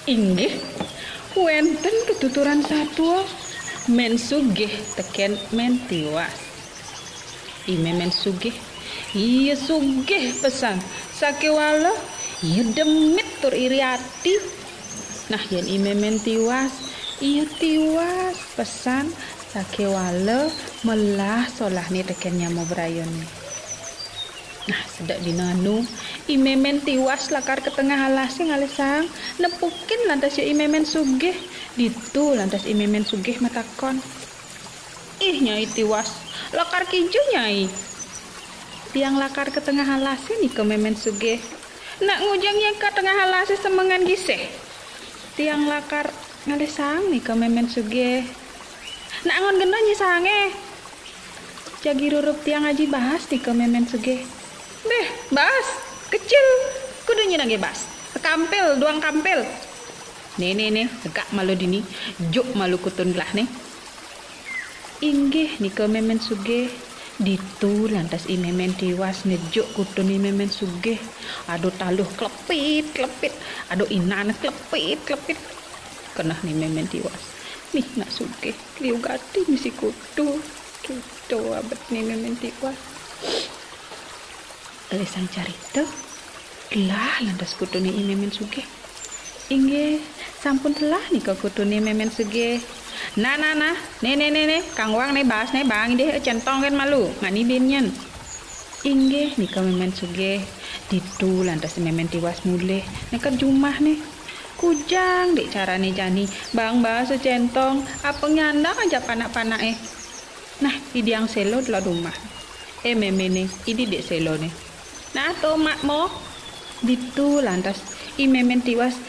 Inggih wenten ketuturan satwa men sugih teken men tiwas. Ime men sugih iya sugih pesan sakewala iya demit tur iri ati. Nah yen ime men tiwas iya tiwas pesan sakewala melah solahni teken nyamo brayone. Nah sedak dinanu imemen tiwas lakar ke tengah halase ngalesang nepukin lantas ya imemen sugih ditu lantas imemen sugih matakon ih nyai tiwas lakar kijo nyai tiang lakar ke tengah halase nih ke memen sugih nak ngujangnya ke tengah halase semengan giseh tiang lakar ngalesang nih ke memen sugih nak ngon geno nyisange jagi rurup tiang aji bahas nih ke memen sugih beh bahas kecil kudunya nage bas kampil doang kampil nih tegak malu dini juk malu kutun lah nih inggih nih ke memen sugih ditu lantas imemen tiwas nejuk kutun imemen sugih aduh taluh klepit aduh inan klepit kena nih memen tiwas nih nak sugih liu gati misi kutu gitu abet nih memen tiwas sang carita lah lantas kutune imemen sugih inggih sampun telah nih ke kutune memen sugih nah nih Kang Wang nih bahas nih bang deh centong kan malu ngani binyen inggih nih ke memen sugih ditu lantas memen tiwas mulih nek jumah nih kujang dek carane jani bang bahas centong apa nyandang aja panak-panak nah idiang selo telah rumah memene ini dek selo nih nah to mak mo ditu lantas imemen tiwas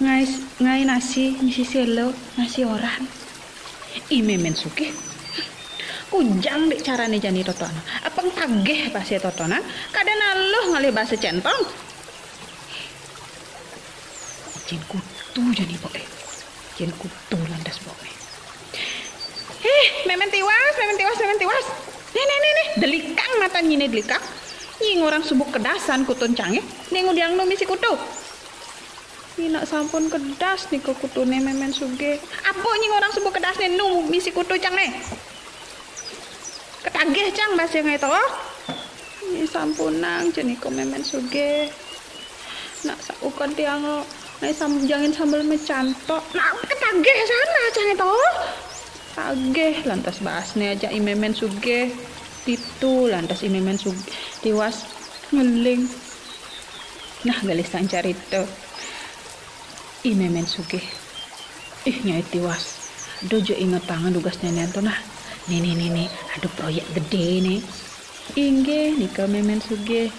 ngai nasi misi selo nasi orang imemen sugih kujang dek carane jani totona apa tageh bahasa totona kadang aloh ngalih bahasa centong jin kutu jani poke jin kutu lantas poke memen tiwas nih delikang mata nyine delikang nying orang subuk kedasan kutun cange ning udiang no misi kutu ini nak sampun kedas nih ke kutune memen sugih apa nying orang subuk kedas nih nu misi kutu cang nih ketagih cang bahasa ngai to ini sampunang jenis ke memen sugih nak saukan tiang nai jangan sambal mecantok nak ketagih sana cang to tagih lantas bahasnya aja imemen sugih itu lantas imemen sugih tiwas ngeling nah galisan carita imemen sugih nyai tiwas dojo inget tangan tugas nenek tuh nah nih aduh proyek gede nih inggih nih ke memen sugih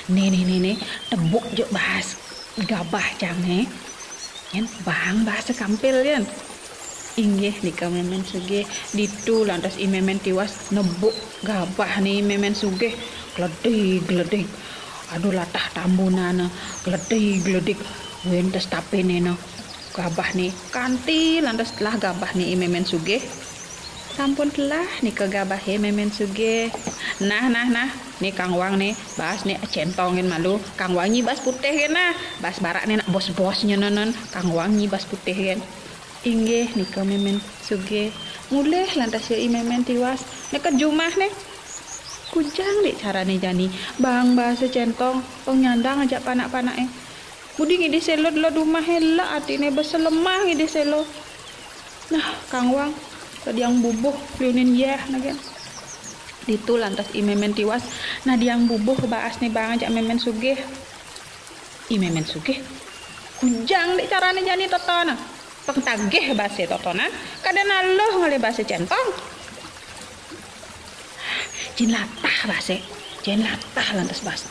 nih tebuk jo bahas gabah cange yen bang bahasa kampil yen inggih nih ke memen sugih ditu lantas imemen tiwas nebuk gabah nih memen sugih gledeg aduh latah tambunana gledeg wentes tapenena gabah nih kanti lantas telah gabah nih imemen sugih sampun telah nih ke gabah memen sugih nah nih Kang Wang nih bahas nih centongin malu Kang Wang nyibas putih nah bahas barak nih nak bos-bosnya nonon Kang Wang nyibas putih kan inggih nih ke memen sugih mulih lantas ya imemen tiwas nek jumah nih kujang dek carane jani bang bahasa centong penyandang aja panak-panak budi ngide selo dulu rumah hela atine beselemah ngide selo nah Kang Wang tadi yang bubuh liunin ya nagen ditu lantas imemen tiwas nah diang bubuh bahas nih bang aja memen sugih imemen sugih kujang dek carane jani totona pengtagih bahasa totona kadang aloh ngale bahasa centong jin latah bahasa jin latah lantas bahasa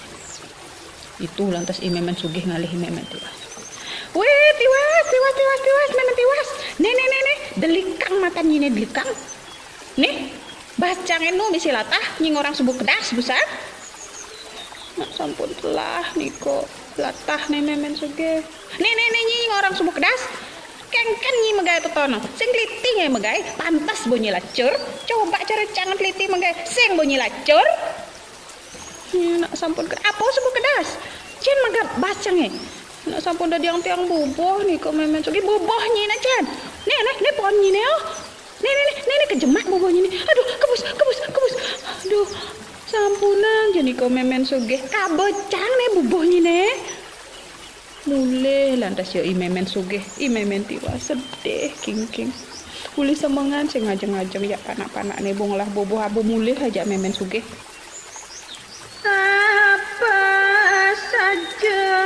itu lantas imemen sugih ngalih imemen tiwas weh tiwas memen tiwas nih delikang mata nyine delikang nih bacang enu misi latah nying orang subuh kedas besar nak sampun telah niko latah nih memen sugih nih nying orang subuh kedas kan nyi megay totono sing kliti ngai megay pantas bunyi lacur coba cara cangan kliti megay sing bunyi lacur nak sampun ke apa subuh kedas cen megap bacang Nak sampun dah tiang bubuh ni kok memen sugih bubuhnya nak Jan. Nih pohon ni oh. Nih kejemak bubuhnya ni. Aduh, kebus. Aduh. Sampunan jadi kok memen sugih kabocang nih bubuhnya nih. Mulih lantas yo memen sugih, memen tiwas sedih king. Mulih semangan sing ngajeng-ngajeng ya panak-panak nih bonglah bubuh abu mulih aja memen sugih. Apa saja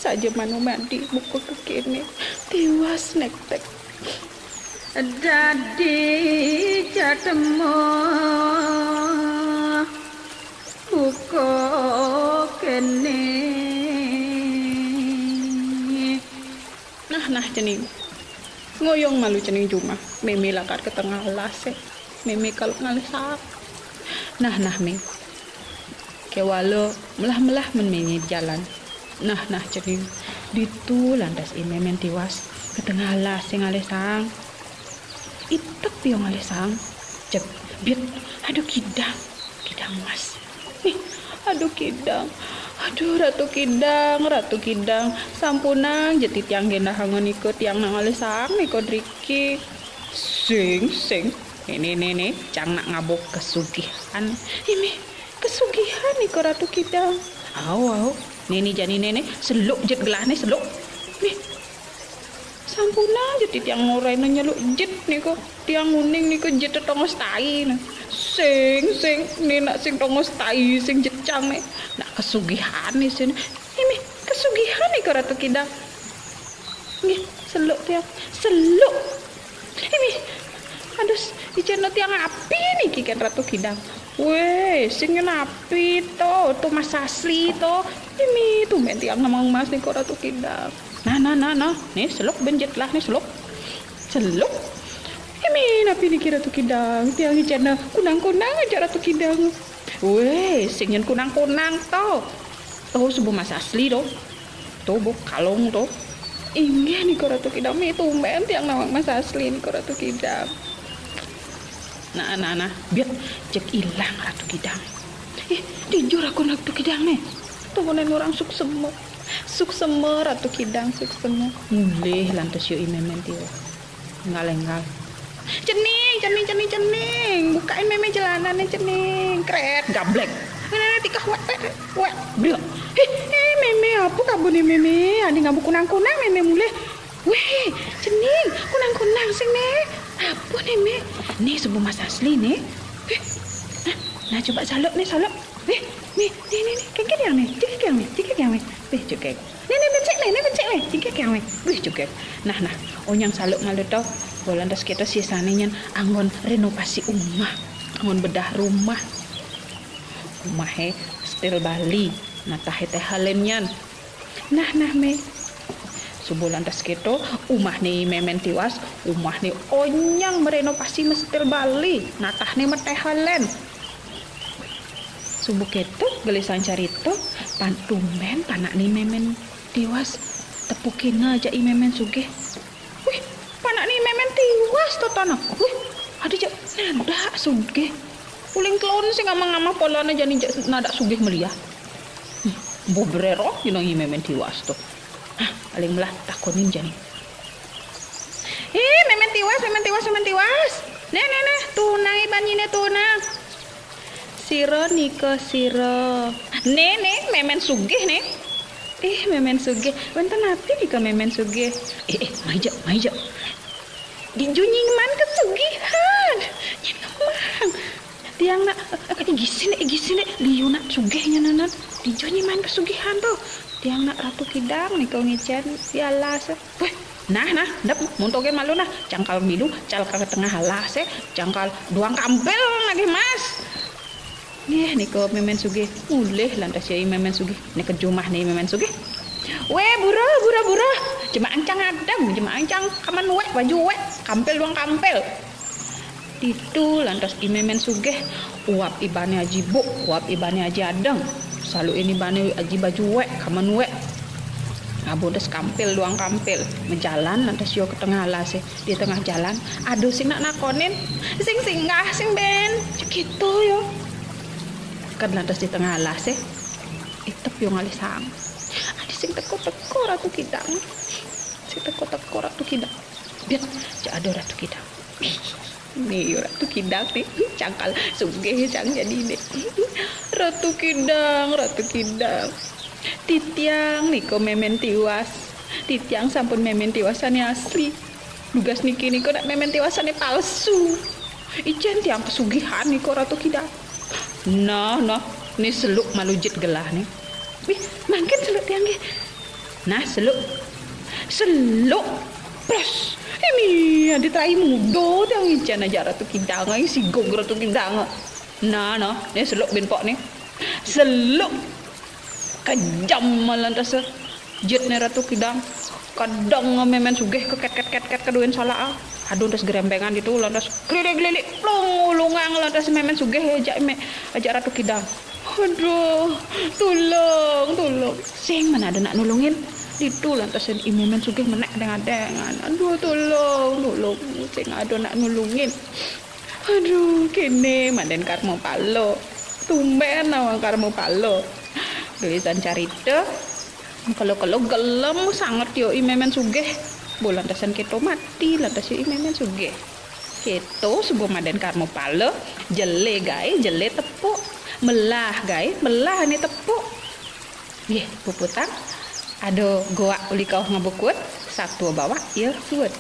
saja manu mandi buku kekini tiwas nektek dadi jatemo buku kene nah cening ngoyong malu cening cuma meme lakar ke tengah las meme kalau ngalesak nah me kewalo melah menmenye jalan nah cening ditu lantas memen tiwas ke tengah las sing alesang itek piong alesang cep biet aduh kidang mas nih aduh kidang aduh ratu kidang sampunang jeti tiang gendah hangon ikut tiang nang alesang niko driki sing ini cang nak ngabuk kesugihan ini kesugihan niko ratu kidang aw Nini jani nene seluk jet gelah nih seluk nih sampuna jet tiang ngurai nyeluk jet niko tiang kuning niko jet tongos tai nah sing nih nak sing tongos tai sing jet cang nih nak kesugihan nih sini ini kesugihan nih ratu kidang nih seluk ini aduh ijen tiang api nih kikan ratu kidang weh sing api to mas asli to ini tuh tiang ngomong mas nih ratu kidang nah nih seluk benjet lah nih seluk ini napi nih ratu kidang tiang ijen kunang aja ratu kidang weh sing kunang to subuh mas asli to bu kalung to inggih nih ratu kidang itu tiang nama mas asli nih ratu kidang nah biar cek hilang ratu kidang dijur aku ratu kidang nih tuhunan orang suk semo ratu kidang suk semo mulih lantas yo memen tiwa ngalenggal cening bukain meme jalanan nih cening kret gablek nah tikah wek blok meme apa kamu nih meme adi ngabu kunang meme mulih weh cening kunang sing nih apa nih me nih sebuah mas asli nih nah coba saluk nih nih kekek yang nih cikek yang nih cekek nih becek nih cikek yang nih cekek nah onyang saluk malu tau bolantas kita sisanya anggon renovasi anggon bedah rumah stil Bali nah teh halenyan nah me subuh lantas gitu nih memen tiwas nih onyang merenovasi mestil Bali natah nih metehalen subuh gitu gelisan carito pantumen panak nih memen tiwas tepukin aja memen sugih wih panak nih memen tiwas to tanah wih ada jak nada sugih uling klon sing ngama polana jani nada sugih melia bobrero dino memen tiwas tuh paling melah takonin jani memen tiwas nih tunang ibanyine tunang siro niko siro nih memen sugih nih memen sugih bentar napi niko memen sugih maija dijunying man kesugihan nyengemang tiang nak gisin liu nak sugihnya nanan dijunying man kesugihan tuh tiang nak ratu kidang nih kau ngecen sialas weh nah dap muntoge malu nah cangkal bilu calka ke tengah halas cangkal duang kampel lagi mas nih kau memen sugih mulih lantas ya memen sugih nih kejumah nih memen sugih weh bura cuma ancang adem cuma ancang kaman wek baju wek kampel duang kampel itu lantas memen sugih uap ibane aji bu uap ibane aji adeng selalu ini bane aji baju wek kaman wek ngabodes kampil luang kampil menjalan lantas yo ke tengah las di tengah jalan aduh sing nak nakonin sing singgah sing ben gitu yo kan lantas di tengah las itep yo ngalih sang ada sing teko-teko Ratu Kidang sing teko-teko Ratu Kidang biar ada Ratu Kidang nih Ratu Kidang nih cangkal sugih cang jadi deh Ratu Kidang Titiang niko memen tiwas Titiang sampun memen tiwasane asli dugas niki niko nak memen tiwasane palsu ijen tiang pesugihan niko Ratu Kidang nah ini seluk malujit gelah nih wih mangkin seluk tiang ge nah seluk pros ini ada trai mudo tiang ijen aja Ratu Kidang ini si gong Ratu Kidang nah ini seluk benpok nih seluk kejam lantas jet nih Ratu Kidang kadang memen sugih keket keduin salah aduh terus gerembengan itu lantas gelilik lungang lantas memen sugih aja Ratu Kidang aduh tolong sing mana ada nak nulungin itu lantas memen sugih menek dengan aduh tolong sing ada nak nulungin aduh kene manden karmo palo tumben awang karmo palo tulisan carita kalau gelem sangat yo memen sugih bolan tasan keto mati lantas yo memen sugih keto sebuah maden karmo palo jele tepuk melah ini tepuk puputang ada goa uli kau ngabukut satu bawa ya suwet